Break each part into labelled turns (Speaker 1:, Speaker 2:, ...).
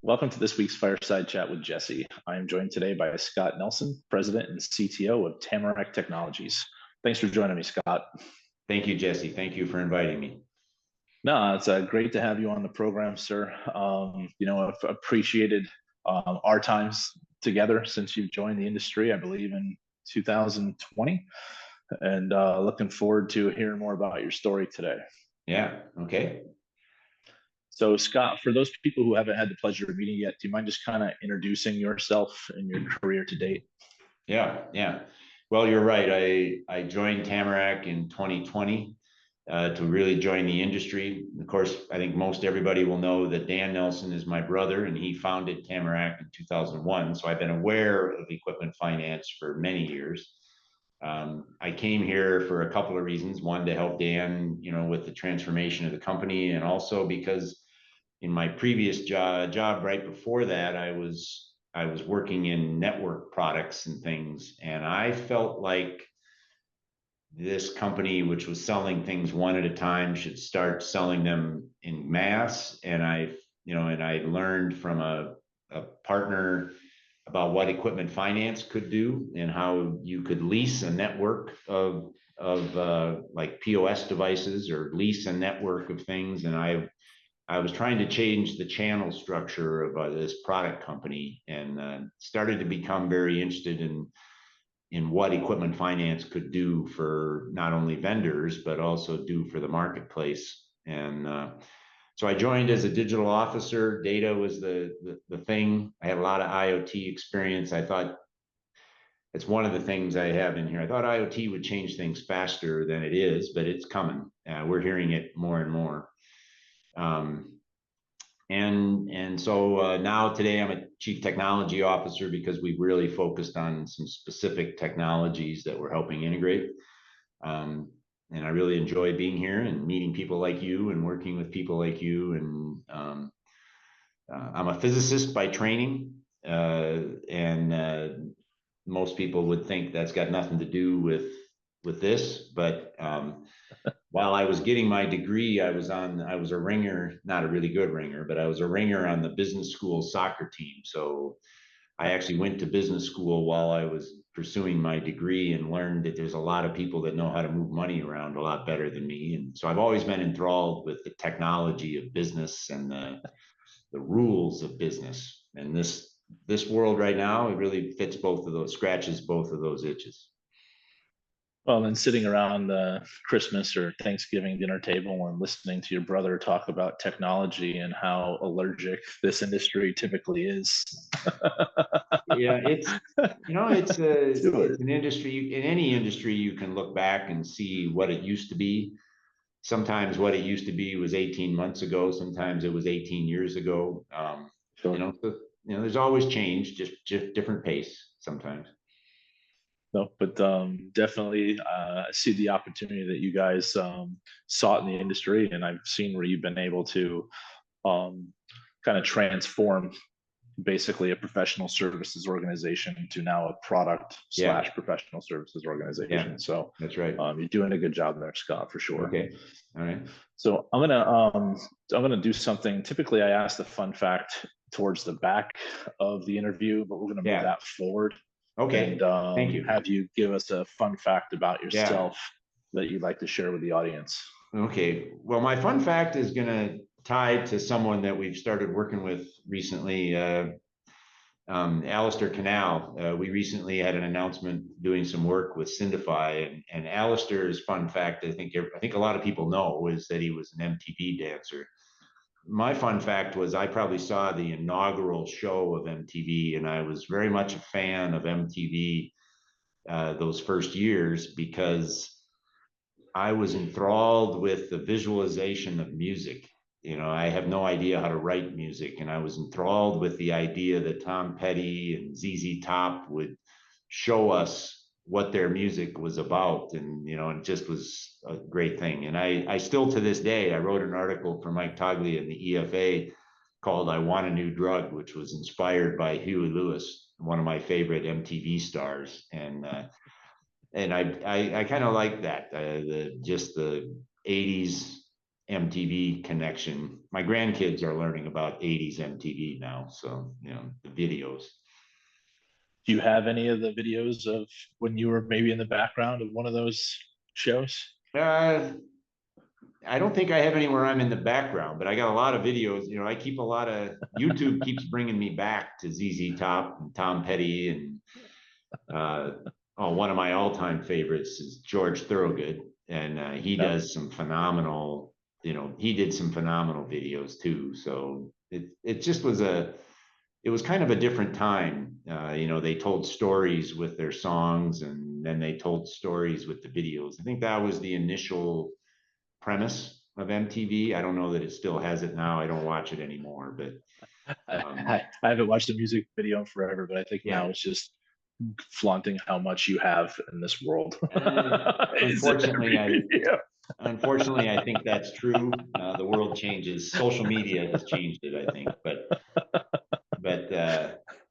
Speaker 1: Welcome to this week's Fireside Chat with Jesse. I am joined today by Scott Nelson, President and CTO of Tamarack Technologies. Thanks for joining me, Scott.
Speaker 2: Thank you, Jesse. Thank you for inviting me.
Speaker 1: No, it's great to have you on the program, sir. I've appreciated our times together since you've joined the industry, I believe in 2020, and looking forward to hearing more about your story today.
Speaker 2: Yeah, okay.
Speaker 1: So, Scott, for those people who haven't had the pleasure of meeting yet, do you mind just kind of introducing yourself and your career to date?
Speaker 2: Yeah. Well, you're right. I joined Tamarack in 2020 to really join the industry. Of course, I think most everybody will know that Dan Nelson is my brother, and he founded Tamarack in 2001. So I've been aware of equipment finance for many years. I came here for a couple of reasons. One, to help Dan, with the transformation of the company, and also because in my previous job right before that, I was working in network products and things, and I felt like this company, which was selling things one at a time, should start selling them in mass. And I learned from a partner about what equipment finance could do and how you could lease a network of like POS devices or lease a network of things. And I was trying to change the channel structure of this product company, and started to become very interested in what equipment finance could do for not only vendors but also do for the marketplace. And so I joined as a digital officer. Data was the thing. I had a lot of IoT experience. I thought it's one of the things I have in here. I thought IoT would change things faster than it is, but it's coming. We're hearing it more and more. So now today I'm a chief technology officer because we've really focused on some specific technologies that we're helping integrate. And I really enjoy being here and meeting people like you and working with people like you. And I'm a physicist by training, and most people would think that's got nothing to do with this, but while I was getting my degree, I was a ringer, not a really good ringer, but I was a ringer on the business school soccer team. So I actually went to business school while I was pursuing my degree and learned that there's a lot of people that know how to move money around a lot better than me. And so I've always been enthralled with the technology of business and the rules of business. And this world right now, it really fits both of those, scratches both of those itches.
Speaker 1: Well, then sitting around the Christmas or Thanksgiving dinner table and listening to your brother talk about technology and how allergic this industry typically is.
Speaker 2: Yeah, it's an industry. In any industry, you can look back and see what it used to be. Sometimes what it used to be was 18 months ago. Sometimes it was 18 years ago.
Speaker 1: Sure.
Speaker 2: There's always change, just different pace sometimes.
Speaker 1: No, but definitely see the opportunity that you guys sought in the industry, and I've seen where you've been able to kind of transform basically a professional services organization to now a product / professional services organization.
Speaker 2: Yeah,
Speaker 1: so
Speaker 2: that's right.
Speaker 1: You're doing a good job there, Scott, for sure.
Speaker 2: Okay, all right.
Speaker 1: So I'm gonna do something. Typically, I ask the fun fact towards the back of the interview, but we're gonna move that forward.
Speaker 2: Okay.
Speaker 1: And
Speaker 2: thank you.
Speaker 1: Have you give us a fun fact about yourself that you'd like to share with the audience.
Speaker 2: Okay. Well, my fun fact is going to tie to someone that we've started working with recently, Alistair Canal. We recently had an announcement doing some work with Syndify, and Alistair's fun fact, I think a lot of people know, is that he was an MTV dancer. My fun fact was I probably saw the inaugural show of MTV, and I was very much a fan of MTV those first years because I was enthralled with the visualization of music. I have no idea how to write music, and I was enthralled with the idea that Tom Petty and ZZ Top would show us what their music was about, and it just was a great thing. And I still, to this day, I wrote an article for Mike Toglia in the EFA called "I Want a New Drug," which was inspired by Huey Lewis, one of my favorite MTV stars. And I kind of like that, the 80s MTV connection. My grandkids are learning about 80s MTV now, so the videos.
Speaker 1: Do you have any of the videos of when you were maybe in the background of one of those shows?
Speaker 2: I don't think I have anywhere I'm in the background, but I got a lot of videos. I keep a lot of YouTube keeps bringing me back to ZZ Top and Tom Petty, and one of my all-time favorites is George Thorogood, and he
Speaker 1: Yep.
Speaker 2: does some phenomenal. He did some phenomenal videos too. So it just was it was kind of a different time. They told stories with their songs, and then they told stories with the videos. I think that was the initial premise of MTV. I don't know that it still has it now. I don't watch it anymore, but
Speaker 1: I haven't watched a music video in forever, but I think
Speaker 2: yeah.
Speaker 1: now it's just flaunting how much you have in this world.
Speaker 2: Unfortunately, I think that's true. The world changes. Social media has changed it, I think. But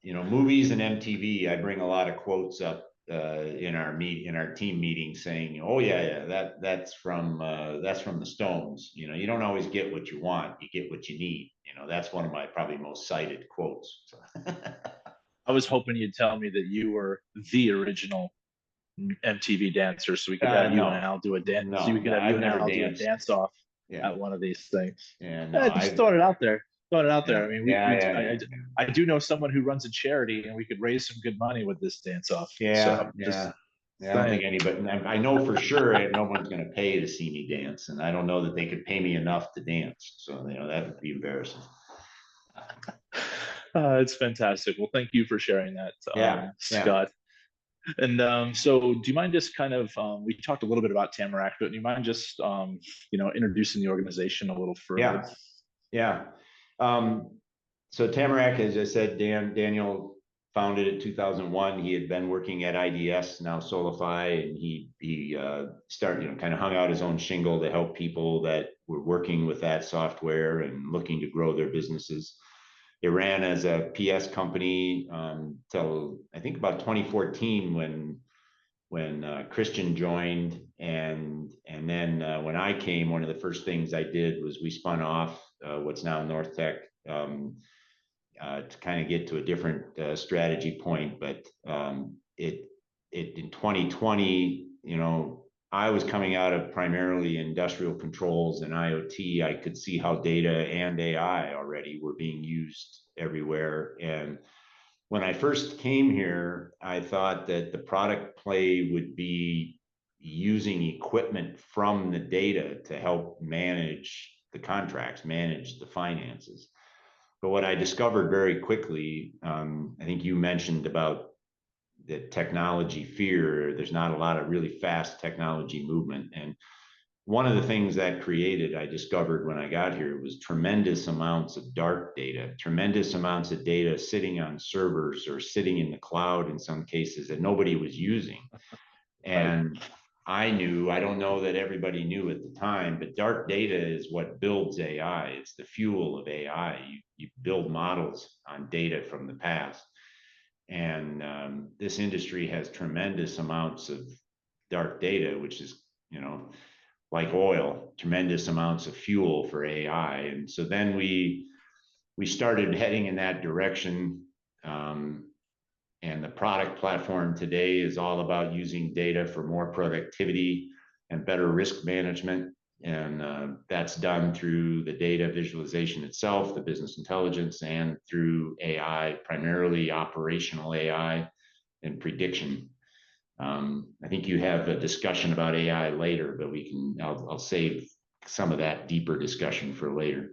Speaker 2: movies and MTV, I bring a lot of quotes up in our team meeting saying, "Oh yeah, that's from the Stones." You don't always get what you want; you get what you need. That's one of my probably most cited quotes. So.
Speaker 1: I was hoping you'd tell me that you were the original MTV dancer, so we could have you and
Speaker 2: No,
Speaker 1: Al do a dance. So we
Speaker 2: no,
Speaker 1: could have you
Speaker 2: I've
Speaker 1: and
Speaker 2: never
Speaker 1: Al do a
Speaker 2: danced.
Speaker 1: dance off
Speaker 2: Yeah,
Speaker 1: at one of these things.
Speaker 2: yeah, no,
Speaker 1: Yeah, just throwing it out there. Throwing it out
Speaker 2: yeah,
Speaker 1: there. I mean,
Speaker 2: yeah.
Speaker 1: I do know someone who runs a charity, and we could raise some good money with this dance off. So
Speaker 2: Yeah,
Speaker 1: I'm
Speaker 2: yeah.
Speaker 1: just
Speaker 2: Yeah, I don't think
Speaker 1: saying.
Speaker 2: anybody, I know for sure no one's going to pay to see me dance, and I don't know that they could pay me enough to dance. So, that would be embarrassing.
Speaker 1: It's fantastic. Well, thank you for sharing that,
Speaker 2: Yeah, yeah,
Speaker 1: Scott. And so, do you mind just kind of, we talked a little bit about Tamarack, but do you mind just, introducing the organization a little further?
Speaker 2: yeah, yeah. Um, so Tamarack, as I said, Daniel founded it in 2001. He had been working at IDS, now Solify, and he started, kind of hung out his own shingle to help people that were working with that software and looking to grow their businesses. It ran as a PS company till I think about 2014 when Christian joined, and then when I came, one of the first things I did was we spun off what's now North Tech to kind of get to a different strategy point. But it in 2020, I was coming out of primarily industrial controls and IoT. I could see how data and AI already were being used everywhere. And when I first came here, I thought that the product play would be using equipment from the data to help manage the contracts, manage the finances. But what I discovered very quickly, I think you mentioned about the technology fear. There's not a lot of really fast technology movement. And one of the things that created, I discovered when I got here, was tremendous amounts of dark data, tremendous amounts of data sitting on servers or sitting in the cloud in some cases that nobody was using.
Speaker 1: Right.
Speaker 2: And I don't know that everybody knew at the time, but dark data is what builds AI. It's the fuel of AI. You build models on data from the past. And this industry has tremendous amounts of dark data, which is, like oil, tremendous amounts of fuel for AI. And so then we started heading in that direction. And the product platform today is all about using data for more productivity and better risk management. And that's done through the data visualization itself, the business intelligence, and through AI, primarily operational AI and prediction. I think you have a discussion about AI later, but I'll save some of that deeper discussion for later.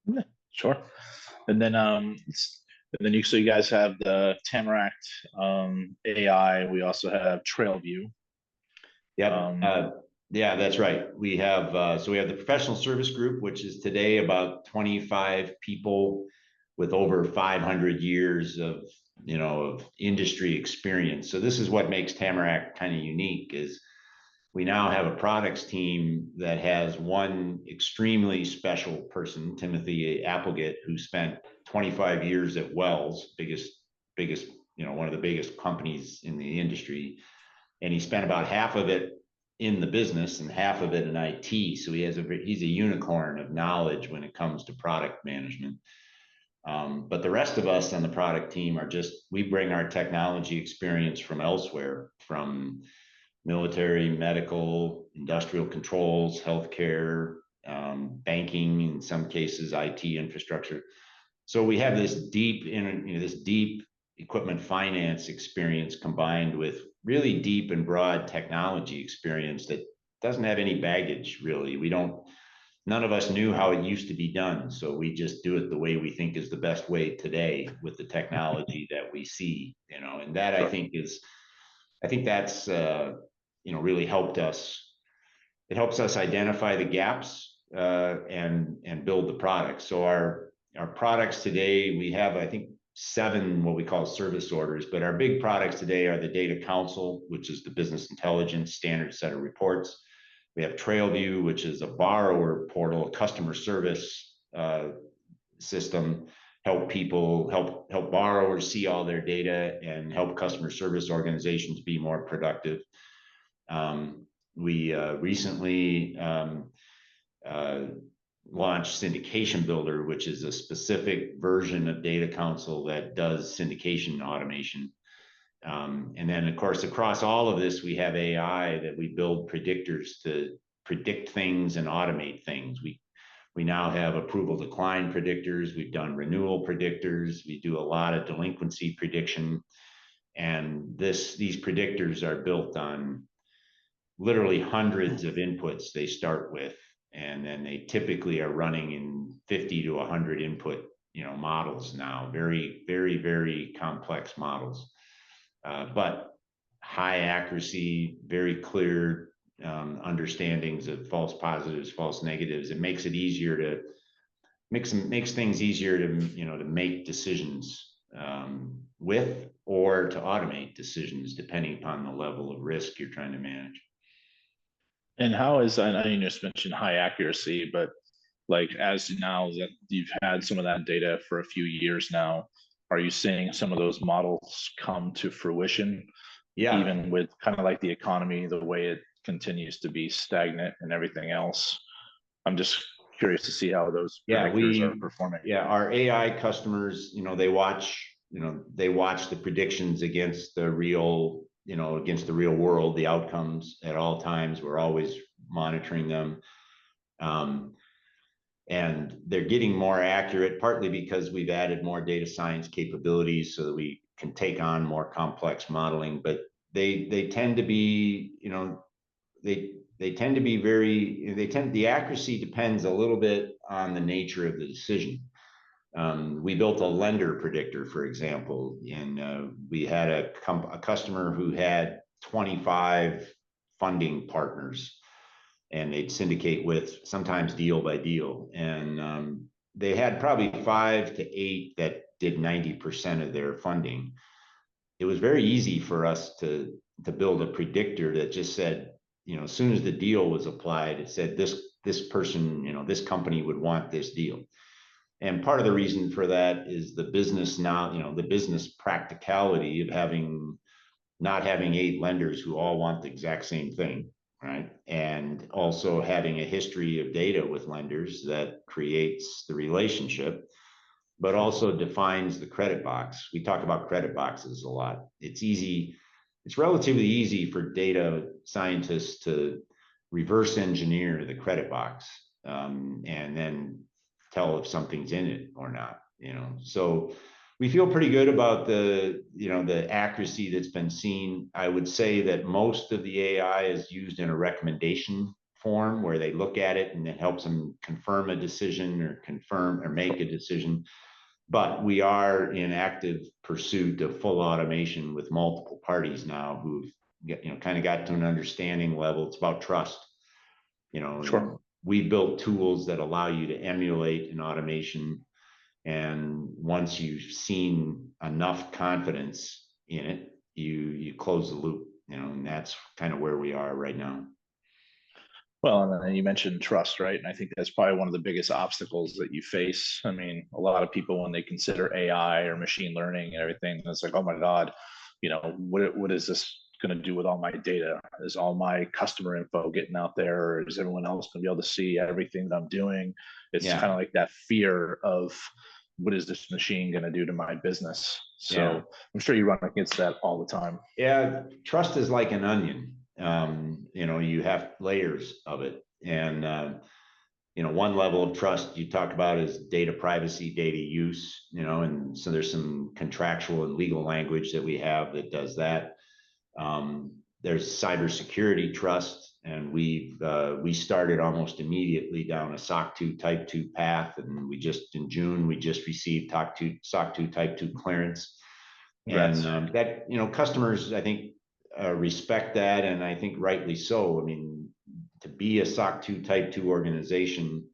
Speaker 1: Yeah, sure. And then, so you guys have the Tamarack AI. We also have Trailview.
Speaker 2: Yep.
Speaker 1: Um,
Speaker 2: Yeah, that's right. We have the professional service group, which is today about 25 people with over 500 years of industry experience. So this is what makes Tamarack kind of unique is we now have a products team that has one extremely special person, Timothy Applegate, who spent 25 years at Wells, biggest, one of the biggest companies in the industry. And he spent about half of it in the business and half of it in IT. So he's a unicorn of knowledge when it comes to product management. But the rest of us on the product team we bring our technology experience from elsewhere, from military, medical, industrial controls, healthcare, banking, in some cases, IT infrastructure. So we have this deep equipment finance experience combined with really deep and broad technology experience that doesn't have any baggage, really. None of us knew how it used to be done. So we just do it the way we think is the best way today with the technology that we see, and that
Speaker 1: Sure.
Speaker 2: I think that's, really helped us. It helps us identify the gaps and build the products. So our products today, we have, I think, 7 what we call service orders, but our big products today are the Data Council, which is the business intelligence standard set of reports. We have TrailView, which is a borrower portal, a customer service system, help borrowers see all their data and help customer service organizations be more productive. We recently launched Syndication Builder, which is a specific version of Data Council that does syndication automation. And then, of course, across all of this, we have AI that we build predictors to predict things and automate things. We now have approval decline predictors. We've done renewal predictors. We do a lot of delinquency prediction. And these predictors are built on literally hundreds of inputs they start with. And then they typically are running in 50 to 100 input, models now, very, very, very complex models. But high accuracy, very clear understandings of false positives, false negatives. It makes it easier to makes things easier to make decisions with or to automate decisions depending upon the level of risk you're trying to manage.
Speaker 1: And how is, I know you just mentioned high accuracy, but like as now that you've had some of that data for a few years now, are you seeing some of those models come to fruition?
Speaker 2: Yeah.
Speaker 1: Even with kind of like the economy, the way it continues to be stagnant and everything else? I'm just curious to see how those predictors are performing.
Speaker 2: Our AI customers, they watch the predictions against the real world, the outcomes at all times. We're always monitoring them. And they're getting more accurate, partly because we've added more data science capabilities so that we can take on more complex modeling. But they tend to be, the accuracy depends a little bit on the nature of the decision. We built a lender predictor, for example, and we had a customer who had 25 funding partners, and they'd syndicate with, sometimes deal by deal. And they had probably 5 to 8 that did 90% of their funding. It was very easy for us to build a predictor that just said, as soon as the deal was applied, it said this person, this company would want this deal. And part of the reason for that is the business now, the business practicality of not having 8 lenders who all want the exact same thing, right? And also having a history of data with lenders that creates the relationship, but also defines the credit box. We talk about credit boxes a lot. It's relatively easy for data scientists to reverse engineer the credit box and then tell if something's in it or not. So we feel pretty good about the accuracy that's been seen. I would say that most of the AI is used in a recommendation form where they look at it and it helps them confirm a decision or make a decision. But we are in active pursuit of full automation with multiple parties now who've kind of got to an understanding level. It's about trust.
Speaker 1: Sure.
Speaker 2: We built tools that allow you to emulate an automation. And once you've seen enough confidence in it, you close the loop, and that's kind of where we are right now.
Speaker 1: Well, and then you mentioned trust, right? And I think that's probably one of the biggest obstacles that you face. I mean, a lot of people, when they consider AI or machine learning and everything, it's like, oh my God, what is this going to do with all my data? Is all my customer info getting out there, or is everyone else going to be able to see everything that I'm doing? It's kind
Speaker 2: Yeah.
Speaker 1: of like that fear of what is this machine going to do to my business?
Speaker 2: Yeah.
Speaker 1: So I'm sure you run against that all the time.
Speaker 2: Yeah. Trust is like an onion. You have layers of it. And, one level of trust you talk about is data privacy, data use, and so there's some contractual and legal language that we have that does that. There's cybersecurity trust, and we started almost immediately down a SOC 2 Type 2 path, and in June we just received SOC 2 Type 2 clearance, and
Speaker 1: Congrats.
Speaker 2: that customers I think respect that, and I think rightly so. I mean, to be a SOC 2 Type 2 organization,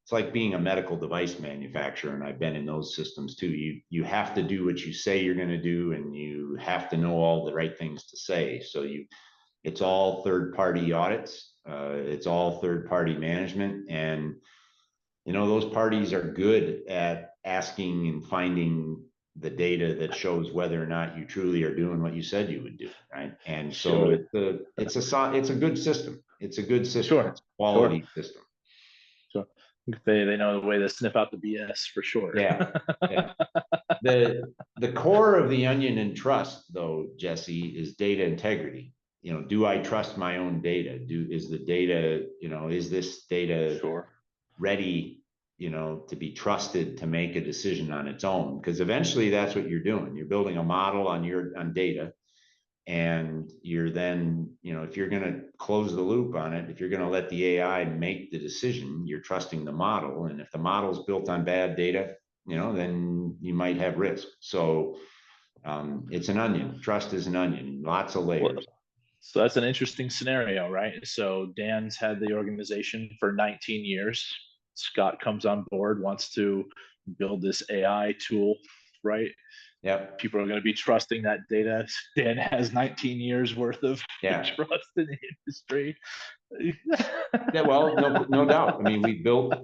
Speaker 2: it's like being a medical device manufacturer, and I've been in those systems too. You have to do what you say you're going to do, and you have to know all the right things to say. So it's all third party audits, it's all third party management, and those parties are good at asking and finding the data that shows whether or not you truly are doing what you said you would do, right? And so
Speaker 1: Sure.
Speaker 2: it's a good system. It's a good system.
Speaker 1: Sure.
Speaker 2: It's a quality
Speaker 1: Sure.
Speaker 2: system.
Speaker 1: Sure. They know the way to sniff out the BS for sure.
Speaker 2: Yeah, yeah. The core of the onion and trust, though, Jesse, is data integrity. Do I trust my own data? Is the data, is this data
Speaker 1: Sure.
Speaker 2: ready, to be trusted to make a decision on its own? Because eventually that's what you're doing. You're building a model on data, and you're then, if you're going to close the loop on it, if you're going to let the AI make the decision, you're trusting the model. And if the model is built on bad data, then you might have risk. So it's an onion. Trust is an onion, lots of
Speaker 1: Well,
Speaker 2: layers.
Speaker 1: so that's an interesting scenario, right? So Dan's had the organization for 19 years. Scott comes on board, wants to build this AI tool, right?
Speaker 2: Yep.
Speaker 1: People are going to be trusting that data. Dan has 19 years worth of
Speaker 2: Yeah.
Speaker 1: trust in the industry.
Speaker 2: Yeah, well, no doubt. I mean, we built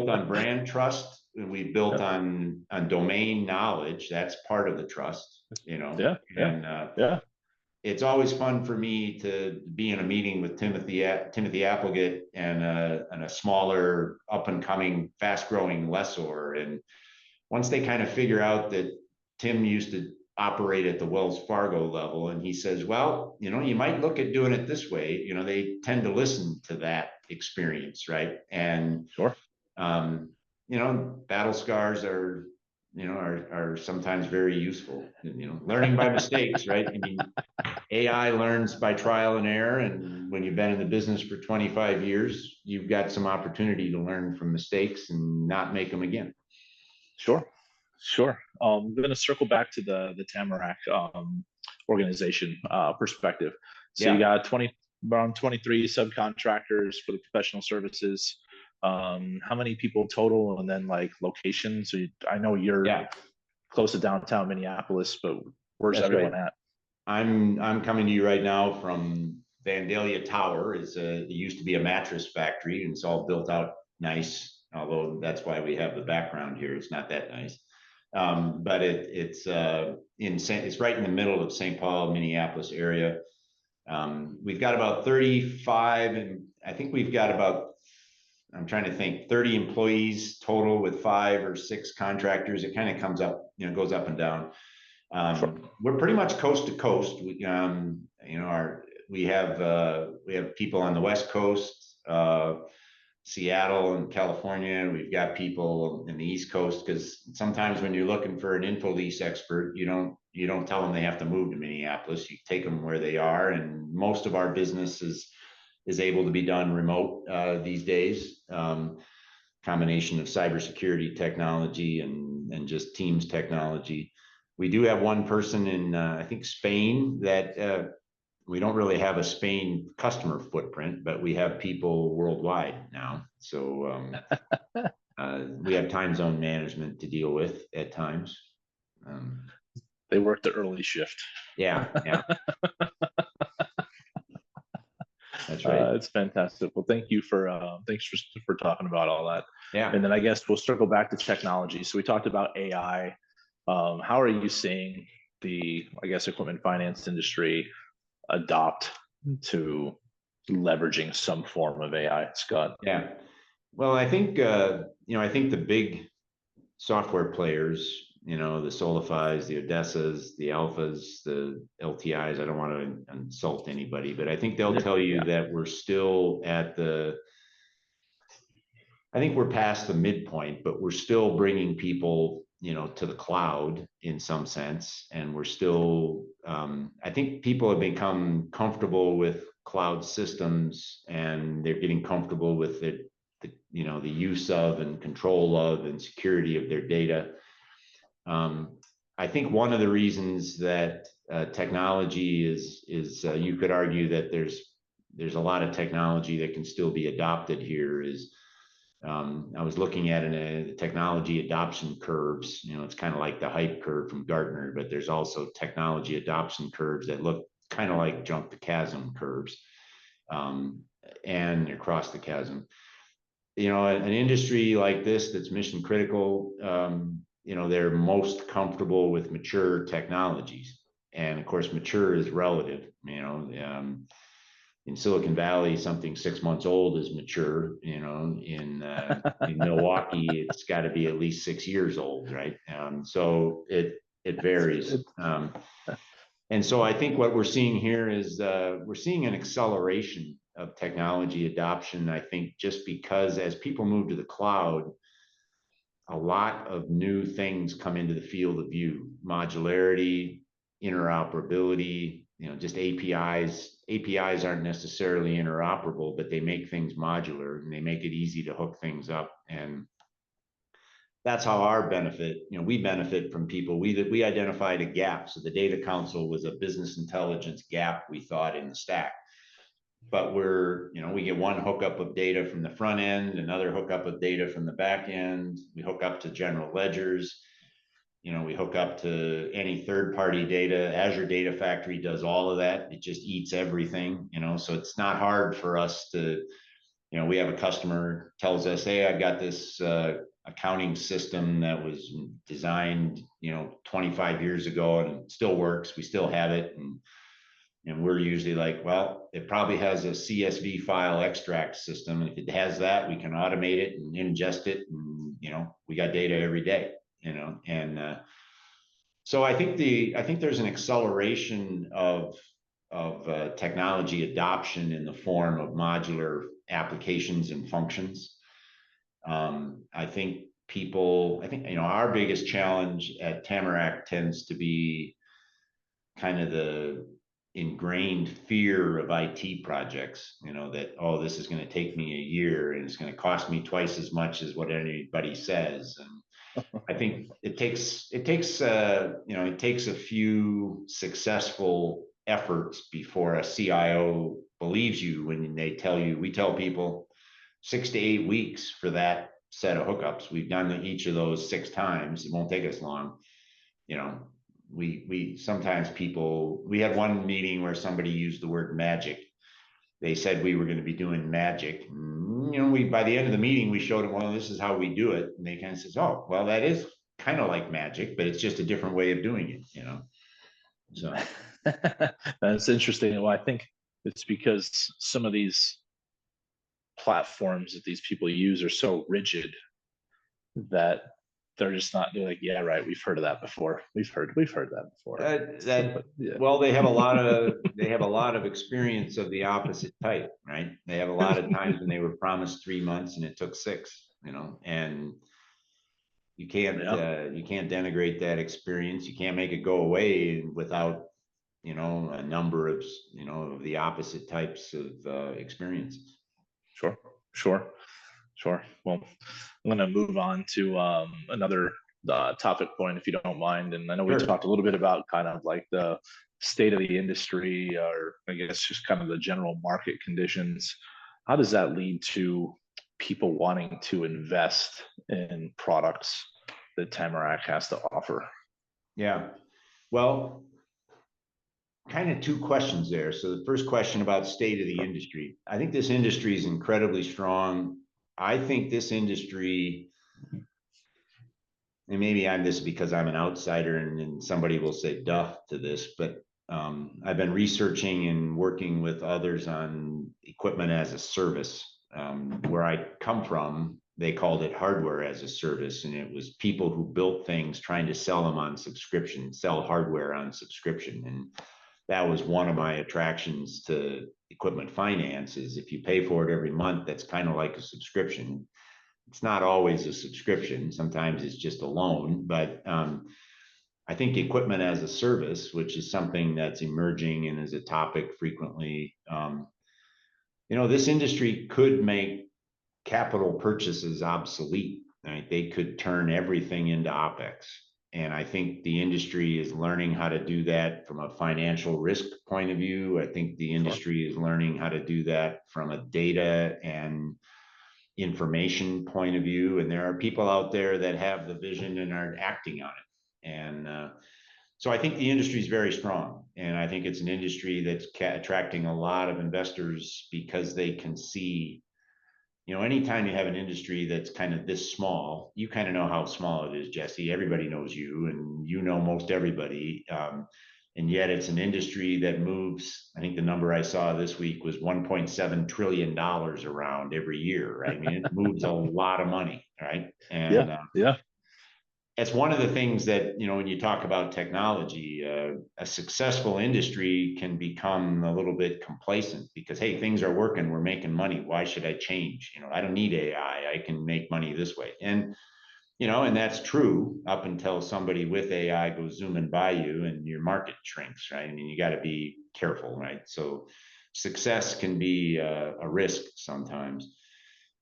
Speaker 2: on brand trust, and we built
Speaker 1: Yeah.
Speaker 2: on domain knowledge. That's part of the trust,
Speaker 1: Yeah. Yeah.
Speaker 2: and
Speaker 1: Yeah.
Speaker 2: it's always fun for me to be in a meeting with Timothy Applegate and a smaller, up and coming, fast growing lessor. And once they kind of figure out that Tim used to operate at the Wells Fargo level, and he says, well, you might look at doing it this way. They tend to listen to that experience, right? And
Speaker 1: Sure.
Speaker 2: battle scars are sometimes very useful. Learning by mistakes, right? I mean, AI learns by trial and error, and when you've been in the business for 25 years, you've got some opportunity to learn from mistakes and not make them again.
Speaker 1: Sure. Sure. I'm going to circle back to the Tamarack organization perspective. So you
Speaker 2: Yeah.
Speaker 1: got around 23 subcontractors for the professional services. How many people total, and then like locations? So I know you're
Speaker 2: Yeah,
Speaker 1: close to downtown Minneapolis, but where's
Speaker 2: that's right.
Speaker 1: everyone at?
Speaker 2: I'm coming to you right now from Vandalia Tower. It used to be a mattress factory, and it's all built out nice. Although that's why we have the background here. It's not that nice, but it's right in the middle of St. Paul, Minneapolis area. We've got about 35, and I think we've got about, I'm trying to think, 30 employees total with 5 or 6 contractors. It kind of comes up, goes up and down.
Speaker 1: Sure.
Speaker 2: We're pretty much coast to coast. We have people on the West Coast, Seattle and California. We've got people in the East Coast, because sometimes when you're looking for an InfoLease expert, you don't tell them they have to move to Minneapolis. You take them where they are, and most of our business is able to be done remote these days. Combination of cybersecurity technology and just Teams technology. We do have one person in I think Spain that we don't really have a Spain customer footprint, but we have people worldwide now. So we have time zone management to deal with at times.
Speaker 1: They work the early shift.
Speaker 2: Yeah, yeah. That's right.
Speaker 1: It's fantastic. Well, thanks for talking about all that.
Speaker 2: Yeah.
Speaker 1: And then I guess we'll circle back to technology. So we talked about AI. How are you seeing the, I guess, equipment finance industry adopt to leveraging some form of AI, Scott?
Speaker 2: Yeah. Well, I think I think the big software players, the Solifys, the Odessas, the Alphas, the LTIs. I don't want to insult anybody, but I think they'll tell you
Speaker 1: Yeah.
Speaker 2: that we're still at I think we're past the midpoint, but we're still bringing people, to the cloud in some sense. And we're still, I think people have become comfortable with cloud systems, and they're getting comfortable with it, the use of and control of and security of their data. I think one of the reasons that technology is you could argue that there's a lot of technology that can still be adopted here is I was looking at the technology adoption curves. It's kind of like the hype curve from Gartner, but there's also technology adoption curves that look kind of like jump the chasm curves, and across the chasm. An industry like this that's mission critical, they're most comfortable with mature technologies. And of course, mature is relative. In Silicon Valley, something 6 months old is mature. In Milwaukee, it's got to be at least 6 years old, right? So it varies. And so I think what we're seeing here is we're seeing an acceleration of technology adoption. I think just because as people move to the cloud, a lot of new things come into the field of view: modularity, interoperability, just APIs. APIs aren't necessarily interoperable, but they make things modular and they make it easy to hook things up. And that's how our benefit, we benefit from people. We identified a gap. So the data council was a business intelligence gap, we thought, in the stack. But we get one hookup of data from the front end, another hookup of data from the back end. We hook up to general ledgers. We hook up to any third-party data. Azure Data Factory does all of that. It just eats everything, so it's not hard for us to, we have a customer tells us, hey, I've got this accounting system that was designed, 25 years ago and it still works. We still have it. And we're usually like, well, it probably has a CSV file extract system. And if it has that, we can automate it and ingest it. And, we got data every day, and so I think there's an acceleration of technology adoption in the form of modular applications and functions. I think our biggest challenge at Tamarack tends to be kind of the ingrained fear of IT projects, that, oh, this is going to take me a year and it's going to cost me twice as much as what anybody says. And I think it takes a few successful efforts before a CIO believes you when they tell you. We tell people 6 to 8 weeks for that set of hookups. We've done each of those 6 times. It won't take us long. We sometimes we had one meeting where somebody used the word magic. They said we were going to be doing magic. By the end of the meeting, we showed them, well, this is how we do it. And they kind of says, oh, well, that is kind of like magic, but it's just a different way of doing it, So
Speaker 1: that's interesting. Well, I think it's because some of these platforms that these people use are so rigid that they're just not. They're like, yeah, right. We've heard of that before. We've heard that before.
Speaker 2: Well, they have a lot of experience of the opposite type, right? They have a lot of times when they were promised 3 months and it took 6, and you can't denigrate that experience. You can't make it go away without a number of of the opposite types of experiences.
Speaker 1: Sure. Well, I'm going to move on to another topic point, if you don't mind. And I know we talked a little bit about kind of like the state of the industry, or I guess just kind of the general market conditions. How does that lead to people wanting to invest in products that Tamarack has to offer?
Speaker 2: Yeah. Well, kind of 2 questions there. So the first question about state of the industry. I think this industry is incredibly strong. I think this industry, and maybe this is because I'm an outsider and somebody will say duh to this, but I've been researching and working with others on equipment as a service. Where I come from, they called it hardware as a service, and it was people who built things trying to sell them on subscription, sell hardware on subscription. And that was one of my attractions to equipment finance is if you pay for it every month, that's kind of like a subscription. It's not always a subscription. Sometimes it's just a loan, but I think equipment as a service, which is something that's emerging and is a topic frequently, this industry could make capital purchases obsolete. Right? They could turn everything into OpEx. And I think the industry is learning how to do that from a financial risk point of view. I think the industry is learning how to do that from a data and information point of view. And there are people out there that have the vision and are acting on it. And so I think the industry is very strong. And I think it's an industry that's attracting a lot of investors because they can see, anytime you have an industry that's kind of this small, you kind of know how small it is, Jesse. Everybody knows you, and you know most everybody. And yet it's an industry that moves. I think the number I saw this week was $1.7 trillion around every year, right? I mean, it moves a lot of money, right? And
Speaker 1: yeah.
Speaker 2: It's one of the things that, when you talk about technology, a successful industry can become a little bit complacent because, hey, things are working, we're making money. Why should I change? I don't need AI. I can make money this way. And, and that's true up until somebody with AI goes zooming by you and your market shrinks, right? I mean, you got to be careful, right? So success can be a risk sometimes.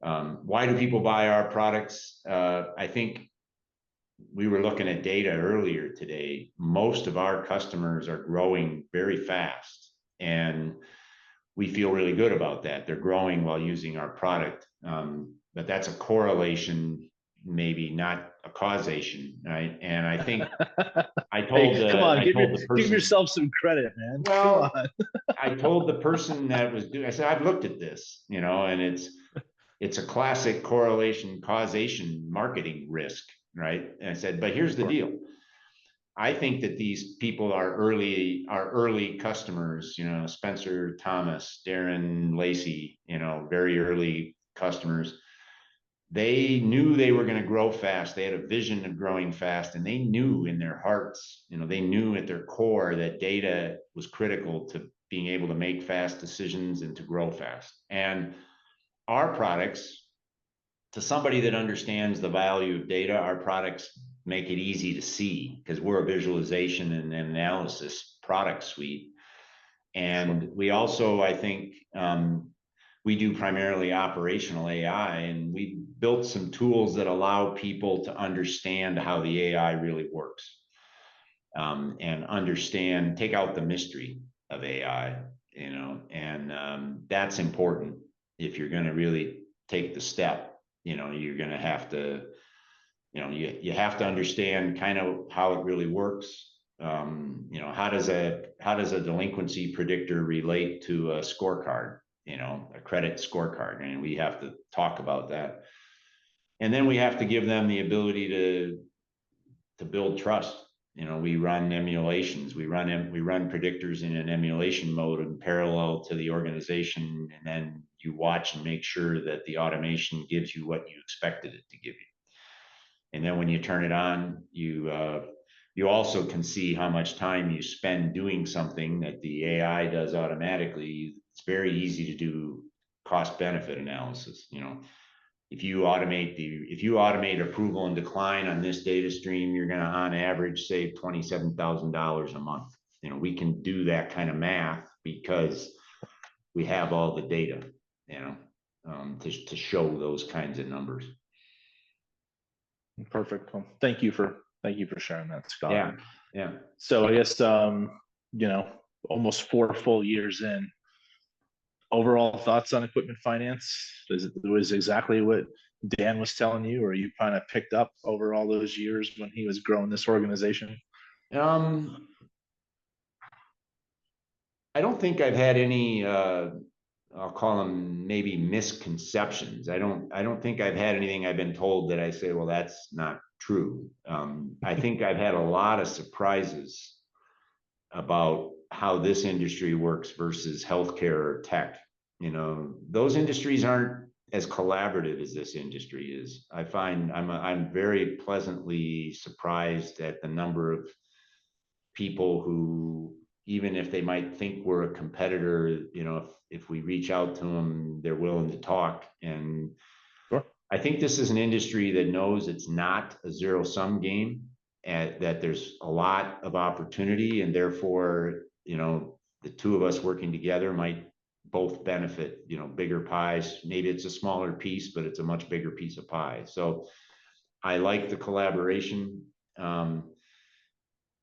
Speaker 2: Why do people buy our products? I think we were looking at data earlier today. Most of our customers are growing very fast, and we feel really good about that. They're growing while using our product, but that's a correlation, maybe not a causation, right? And I think I told
Speaker 1: hey, come on,
Speaker 2: the person,
Speaker 1: give yourself some credit, man.
Speaker 2: well,
Speaker 1: Come on.
Speaker 2: I told the person that was doing. I said, I've looked at this, and it's a classic correlation causation marketing risk, right? And I said, but here's the deal. I think that these people are early customers, Spencer Thomas, Darren Lacey, very early customers. They knew they were going to grow fast. They had a vision of growing fast, and they knew in their hearts, they knew at their core that data was critical to being able to make fast decisions and to grow fast. And our products, to somebody that understands the value of data, our products make it easy to see because we're a visualization and analysis product suite. And we also, I think, we do primarily operational AI, and we built some tools that allow people to understand how the AI really works, and understand, take out the mystery of AI, and that's important if you're going to really take the step. You're going to have to, you have to understand kind of how it really works. How does a delinquency predictor relate to a scorecard, a credit scorecard? And we have to talk about that. And then we have to give them the ability to build trust. We run emulations, we run predictors in an emulation mode in parallel to the organization, and then you watch and make sure that the automation gives you what you expected it to give you. And then when you turn it on, you also can see how much time you spend doing something that the AI does automatically. It's very easy to do cost benefit analysis. If you automate approval and decline on this data stream, you're going to on average save $27,000 a month. We can do that kind of math because we have all the data, to show those kinds of numbers.
Speaker 1: Perfect. Well, thank you for sharing that, Scott.
Speaker 2: Yeah.
Speaker 1: So I guess almost 4 full years in. Overall thoughts on equipment finance? It was exactly what Dan was telling you, or you kind of picked up over all those years when he was growing this organization?
Speaker 2: I don't think I've had any, I'll call them maybe misconceptions. I don't think I've had anything I've been told that I say, well, that's not true. I think I've had a lot of surprises about how this industry works versus healthcare or tech. You know, those industries aren't as collaborative as this industry is. I find I'm very pleasantly surprised at the number of people who, even if they might think we're a competitor, you know, if we reach out to them, they're willing to talk. And
Speaker 1: Sure.
Speaker 2: I think this is an industry that knows it's not a zero sum game, and that there's a lot of opportunity, and therefore, you know, the two of us working together might both benefit, you know, bigger pies. Maybe it's a smaller piece, but it's a much bigger piece of pie. So I like the collaboration.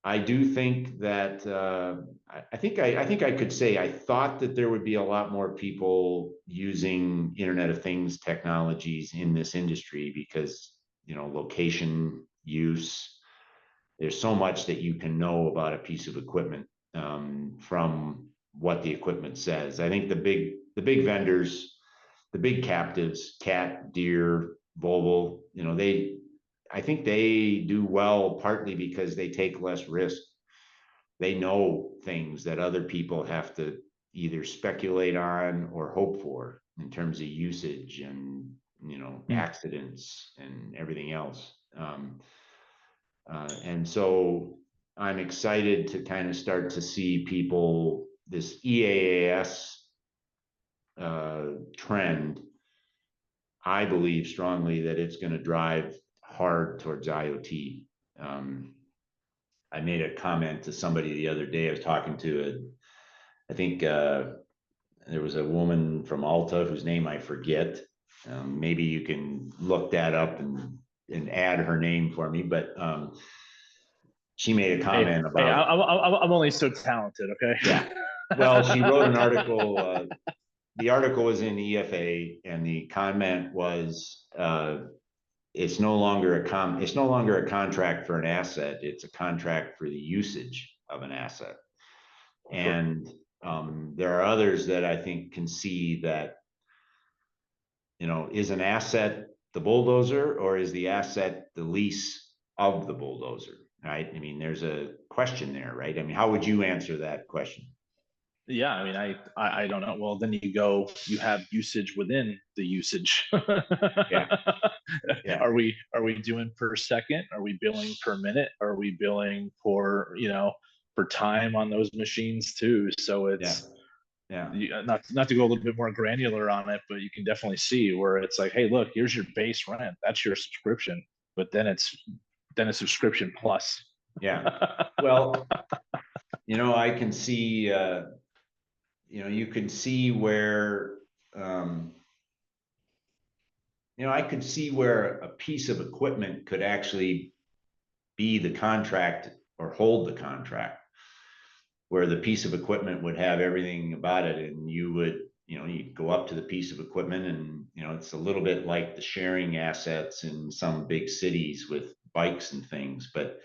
Speaker 2: I do think that I think I could say I thought that there would be a lot more people using Internet of Things technologies in this industry because, you know, location use. There's so much that you can know about a piece of equipment from what the equipment says. I think the big vendors, the big captives, Cat, Deere, Volvo, you know, I think they do well partly because they take less risk. They know things that other people have to either speculate on or hope for in terms of usage and, you know, accidents and everything else. And so I'm excited to kind of start to see people, this EAAS trend. I believe strongly that it's going to drive hard towards IoT. I made a comment to somebody the other day. I was talking to I think there was a woman from Alta whose name I forget. Maybe you can look that up and add her name for me. But she made a comment
Speaker 1: Hey,
Speaker 2: about.
Speaker 1: I'm only so talented. Okay.
Speaker 2: Yeah. Well, she wrote an article. The article was in EFA, and the comment was, it's no longer a contract for an asset. It's a contract for the usage of an asset.
Speaker 1: Sure.
Speaker 2: And there are others that I think can see that, you know, is an asset the bulldozer, or is the asset the lease of the bulldozer? Right. I mean, there's a question there, right? I mean, how would you answer that question?
Speaker 1: Yeah, I mean, I don't know. Well, then you have usage within the usage.
Speaker 2: Yeah. Yeah.
Speaker 1: Are we doing per second? Are we billing per minute? Are we billing for, for time on those machines too? So
Speaker 2: Yeah.
Speaker 1: it's
Speaker 2: Yeah.
Speaker 1: not to go a little bit more granular on it, but you can definitely see where it's like, hey, look, here's your base rent. That's your subscription, but then it's subscription plus.
Speaker 2: Yeah. Well, you know, I can see, you know, you can see where, you know, I could see where a piece of equipment could actually be the contract or hold the contract, where the piece of equipment would have everything about it, and you would, you know, you go up to the piece of equipment, and, you know, it's a little bit like the sharing assets in some big cities with bikes and things, but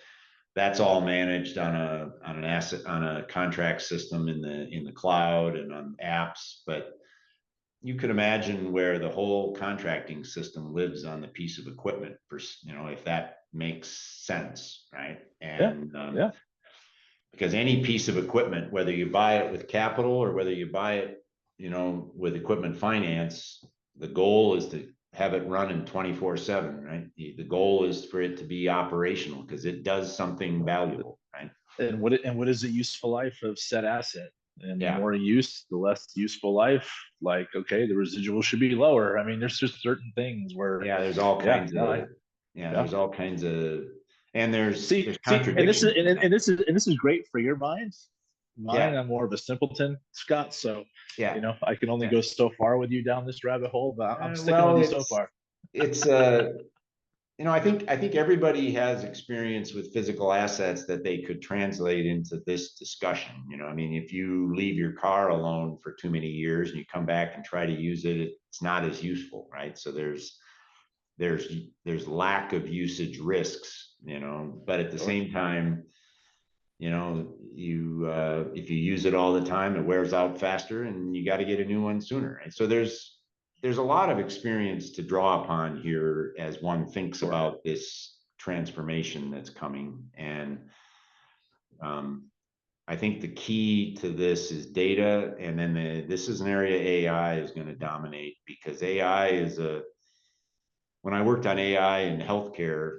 Speaker 2: that's all managed on a contract system in the cloud and on apps. But you could imagine where the whole contracting system lives on the piece of equipment, for, you know, if that makes sense, right?
Speaker 1: Yeah,
Speaker 2: And
Speaker 1: yeah,
Speaker 2: because any piece of equipment, whether you buy it with capital or whether you buy it, you know, with equipment finance, the goal is to have it running 24/7, right? The goal is for it to be operational because it does something valuable, right?
Speaker 1: and what is the useful life of said asset? And the
Speaker 2: Yeah.
Speaker 1: more use, the less useful life. Like, okay, the residual should be lower. I mean, there's just certain things where,
Speaker 2: Yeah, there's all
Speaker 1: yeah,
Speaker 2: kinds
Speaker 1: no,
Speaker 2: of, yeah,
Speaker 1: yeah.
Speaker 2: there's all kinds of, and there's
Speaker 1: See, and this is
Speaker 2: contradictions in
Speaker 1: and,
Speaker 2: that.
Speaker 1: and this is and this is great for your mind. Mine,
Speaker 2: Yeah.
Speaker 1: I'm more of a simpleton, Scott. So,
Speaker 2: Yeah.
Speaker 1: I can only
Speaker 2: Yeah.
Speaker 1: go so far with you down this rabbit hole, but I'm sticking with
Speaker 2: Well,
Speaker 1: you so far.
Speaker 2: it's you know, I think everybody has experience with physical assets that they could translate into this discussion. You know, I mean, if you leave your car alone for too many years and you come back and try to use it, it's not as useful, right? So there's there's lack of usage risks, you know, but at the
Speaker 1: Sure.
Speaker 2: same time, you know, you if you use it all the time, it wears out faster and you got to get a new one sooner, right? So there's a lot of experience to draw upon here as one thinks
Speaker 1: Sure.
Speaker 2: about this transformation that's coming. And I think the key to this is data, and then this is an area AI is going to dominate, because AI is when I worked on AI in healthcare,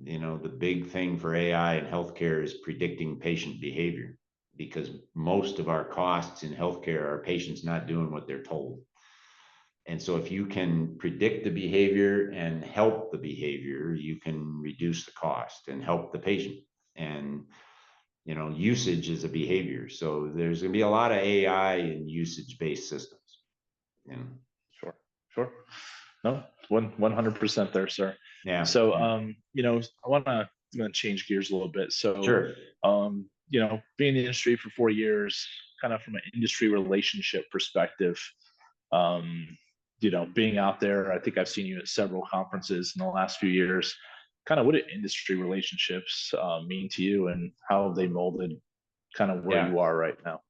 Speaker 2: the big thing for AI in healthcare is predicting patient behavior, because most of our costs in healthcare are patients not doing what they're told. And so if you can predict the behavior and help the behavior, you can reduce the cost and help the patient. And usage is a behavior. So there's going to be a lot of AI in usage-based systems.
Speaker 1: Sure, sure. No, 100% there, sir.
Speaker 2: Yeah.
Speaker 1: So, I want to change gears a little bit. So,
Speaker 2: Sure.
Speaker 1: being in the industry for 4 years, kind of from an industry relationship perspective, um, being out there, I think I've seen you at several conferences in the last few years. Kind of what do industry relationships mean to you, and how have they molded kind of where
Speaker 2: Yeah.
Speaker 1: you are right now?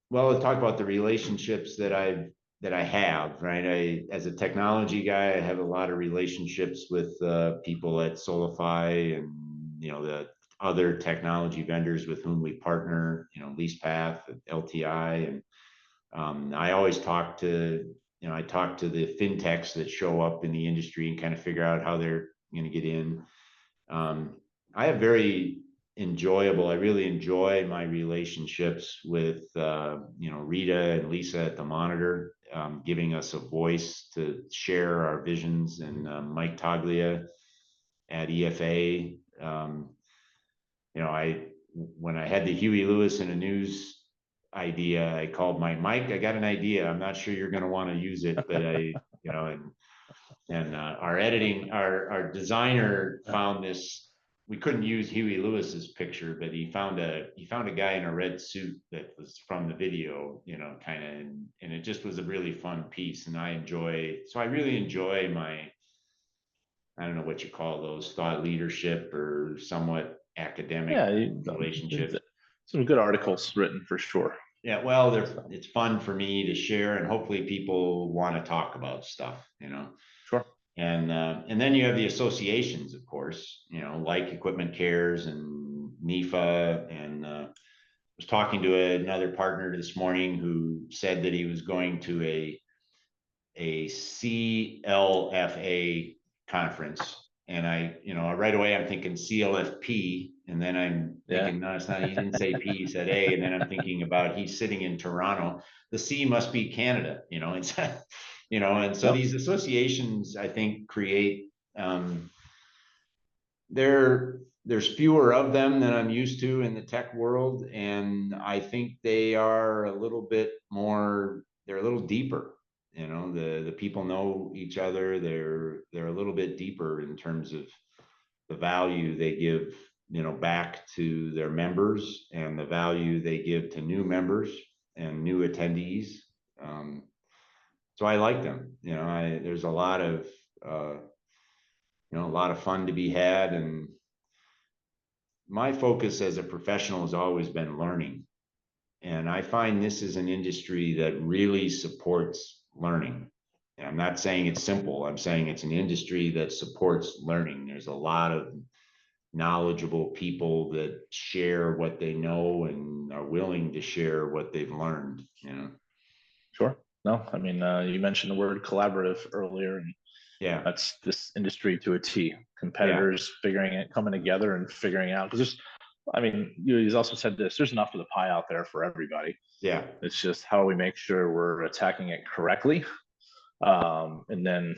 Speaker 2: Well, let's talk about the relationships that I have, right? As a technology guy, I have a lot of relationships with people at Solify and, the other technology vendors with whom we partner, LeasePath, LTI. And I always talk to, I talk to the fintechs that show up in the industry and kind of figure out how they're going to get in. I have I really enjoy my relationships with, Rita and Lisa at the Monitor, giving us a voice to share our visions, and Mike Taglia at EFA. When I had the Huey Lewis in a news idea, I called Mike, I got an idea. I'm not sure you're going to want to use it, but our designer found this. We couldn't use Huey Lewis's picture, but he found a guy in a red suit that was from the video, kind of, and it just was a really fun piece. And I really enjoy my, I don't know what you call those, thought leadership or somewhat academic
Speaker 1: Yeah,
Speaker 2: relationships.
Speaker 1: some good articles written for sure.
Speaker 2: Yeah, well, it's fun for me to share, and hopefully people want to talk about stuff,
Speaker 1: Sure.
Speaker 2: And then you have the associations, of course, like Equipment Cares and NEFA. And was talking to another partner this morning who said that he was going to a CLFA conference. And right away I'm thinking CLFP, and then I'm thinking, no, it's not. He didn't say P, he said A. And then I'm thinking about, he's sitting in Toronto. The C must be Canada, it's, and so these associations, I think, create, there's fewer of them than I'm used to in the tech world. And I think they are a little bit more, they're a little deeper. The people know each other. They're a little bit deeper in terms of the value they give, back to their members, and the value they give to new members and new attendees. So I like them. There's a lot of fun to be had. And my focus as a professional has always been learning. And I find this is an industry that really supports learning. And I'm not saying it's simple. I'm saying it's an industry that supports learning. There's a lot of knowledgeable people that share what they know and are willing to share what they've learned.
Speaker 1: Sure. No, I mean, you mentioned the word collaborative earlier, and
Speaker 2: Yeah.
Speaker 1: that's this industry to a T. Competitors coming together and figuring out, because he's also said this, there's enough of the pie out there for everybody.
Speaker 2: Yeah.
Speaker 1: It's just how we make sure we're attacking it correctly. And then,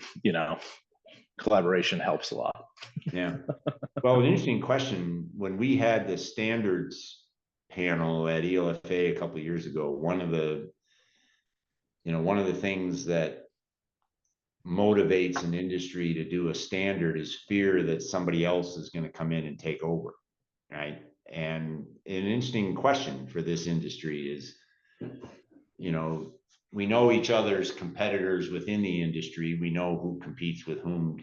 Speaker 1: collaboration helps a lot.
Speaker 2: Yeah. Well, an interesting question. When we had the standards panel at ELFA a couple of years ago, one of the things that motivates an industry to do a standard is fear that somebody else is going to come in and take over, right? And an interesting question for this industry is, we know each other's competitors within the industry. We know who competes with whom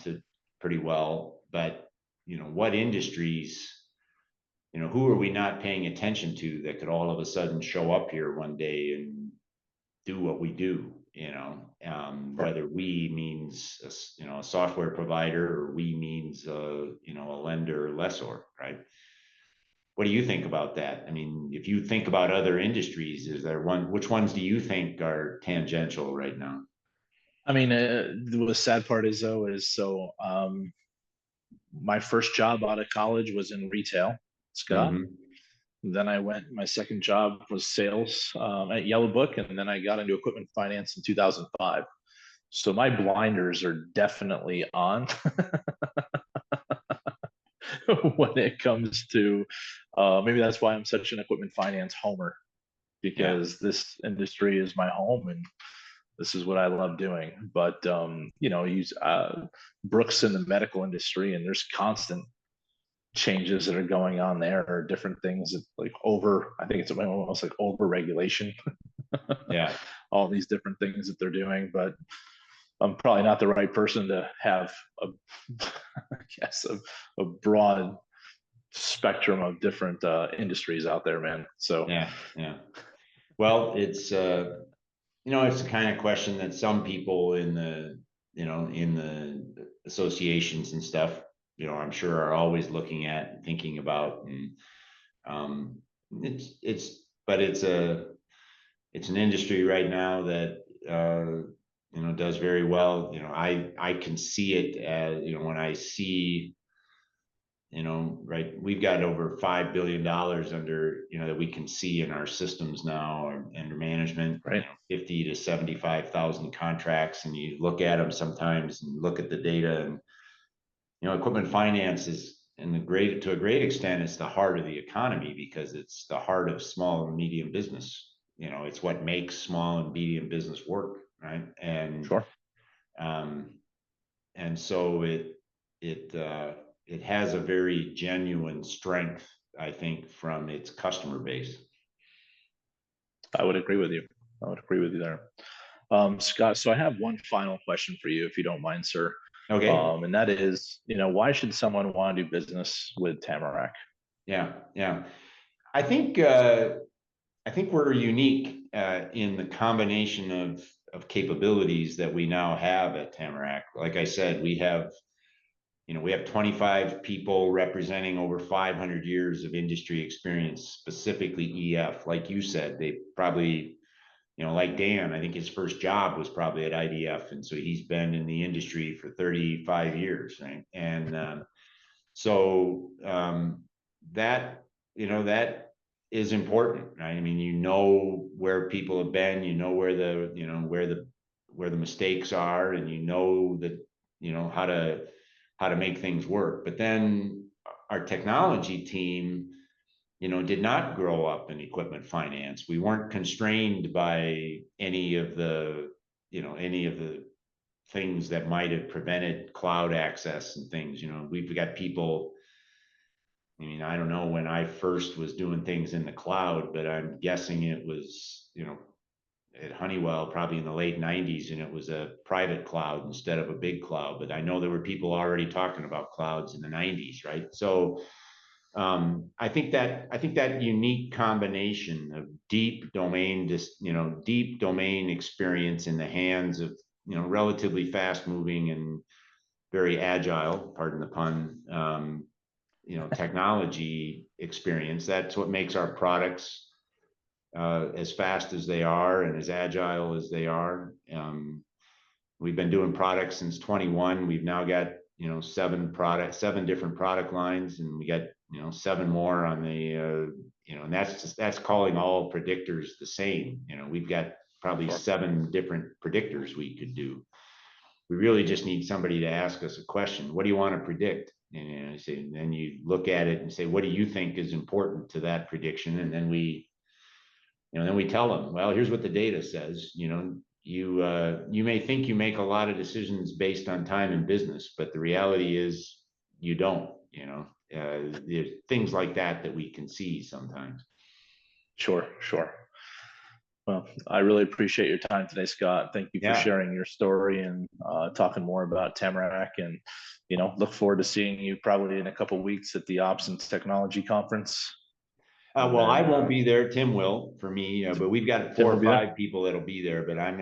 Speaker 2: pretty well, but what industries, who are we not paying attention to that could all of a sudden show up here one day and do what we do? Whether we means a software provider, or we means a lender or lessor, right? what do you think about that? I mean, if you think about other industries, is there which ones do you think are tangential right now?
Speaker 1: I mean, the sad part is though is my first job out of college was in retail, Scott.
Speaker 2: Mm-hmm.
Speaker 1: Then I went. My second job was sales at Yellow Book, and then I got into equipment finance in 2005. So my blinders are definitely on when it comes to maybe that's why I'm such an equipment finance homer,
Speaker 2: Yeah,
Speaker 1: because this industry is my home and this is what I love doing. But use Brooks in the medical industry, and there's constant changes that are going on there, or different things that, like over, I think it's almost like over regulation,
Speaker 2: yeah.
Speaker 1: all these different things that they're doing. But I'm probably not the right person to have a, I guess, a broad spectrum of different industries out there, man. So
Speaker 2: Yeah, yeah. Well, it's the kind of question that some people in the associations and stuff, I'm sure are always looking at and thinking about. And um, but it's an industry right now that does very well. I can see it as, when I see, right, we've got over $5 billion under, that we can see in our systems now, or under management,
Speaker 1: right,
Speaker 2: 50 to 75,000 contracts, and you look at them sometimes and look at the data, and equipment finance is, to a great extent, it's the heart of the economy, because it's the heart of small and medium business. It's what makes small and medium business work, right?
Speaker 1: sure.
Speaker 2: Um, and so it has a very genuine strength, I think, from its customer base.
Speaker 1: I would agree with you. I would agree with you there. Scott, so I have one final question for you, if you don't mind, sir.
Speaker 2: Okay.
Speaker 1: And that is, why should someone want to do business with Tamarack?
Speaker 2: Yeah, yeah. I think we're unique in the combination of capabilities that we now have at Tamarack. Like I said, we have 25 people representing over 500 years of industry experience, specifically EF. Like you said, they probably, like Dan, I think his first job was probably at IDF. And so he's been in the industry for 35 years, right? And so that is important, right? I mean, where people have been, where the mistakes are, and that, how to make things work. But then our technology team, did not grow up in equipment finance. We weren't constrained by any of the things that might have prevented cloud access and things. We've got people. I mean, I don't know when I first was doing things in the cloud, but I'm guessing it was, at Honeywell, probably in the late 90s, and it was a private cloud instead of a big cloud. But I know there were people already talking about clouds in the 90s, right? So I think that unique combination of deep domain experience in the hands of, relatively fast moving and very agile, pardon the pun, technology experience. That's what makes our products as fast as they are and as agile as they are. We've been doing products since 21. We've now got, seven different product lines, and we got, seven more on the, and that's calling all predictors the same. We've got probably
Speaker 1: Sure.
Speaker 2: seven different predictors we could do. We really just need somebody to ask us a question. What do you want to predict? And then you look at it and say, what do you think is important to that prediction? And then we tell them, well, here's what the data says. You may think you make a lot of decisions based on time and business, but the reality is you don't. There's things like that we can see sometimes.
Speaker 1: Sure, sure. Well, I really appreciate your time today, Scott. Thank you for
Speaker 2: Yeah.
Speaker 1: sharing your story and talking more about Tamarack. And look forward to seeing you probably in a couple of weeks at the Ops and Technology Conference. And
Speaker 2: Well, I
Speaker 1: then
Speaker 2: won't be there. Tim will, for me, but we've got
Speaker 1: Tim
Speaker 2: four
Speaker 1: will
Speaker 2: or
Speaker 1: be there.
Speaker 2: five people that'll be there. But I'm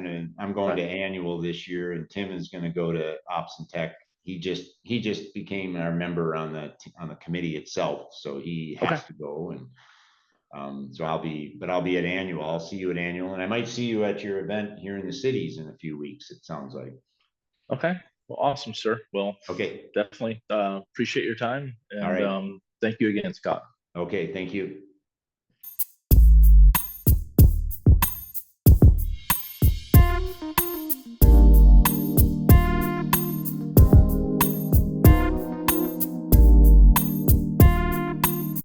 Speaker 2: going
Speaker 1: Right.
Speaker 2: to annual this year, and Tim is going to go to Ops and Tech he just became our member on the committee itself, so he
Speaker 1: Okay.
Speaker 2: has to go. And so I'll be at annual. I'll see you at annual, and I might see you at your event here in the cities in a few weeks. It sounds like.
Speaker 1: Okay. Well, awesome, sir. Well,
Speaker 2: Okay.
Speaker 1: definitely appreciate your time,
Speaker 2: All
Speaker 1: and
Speaker 2: right.
Speaker 1: thank you again, Scott.
Speaker 2: Okay. Thank you.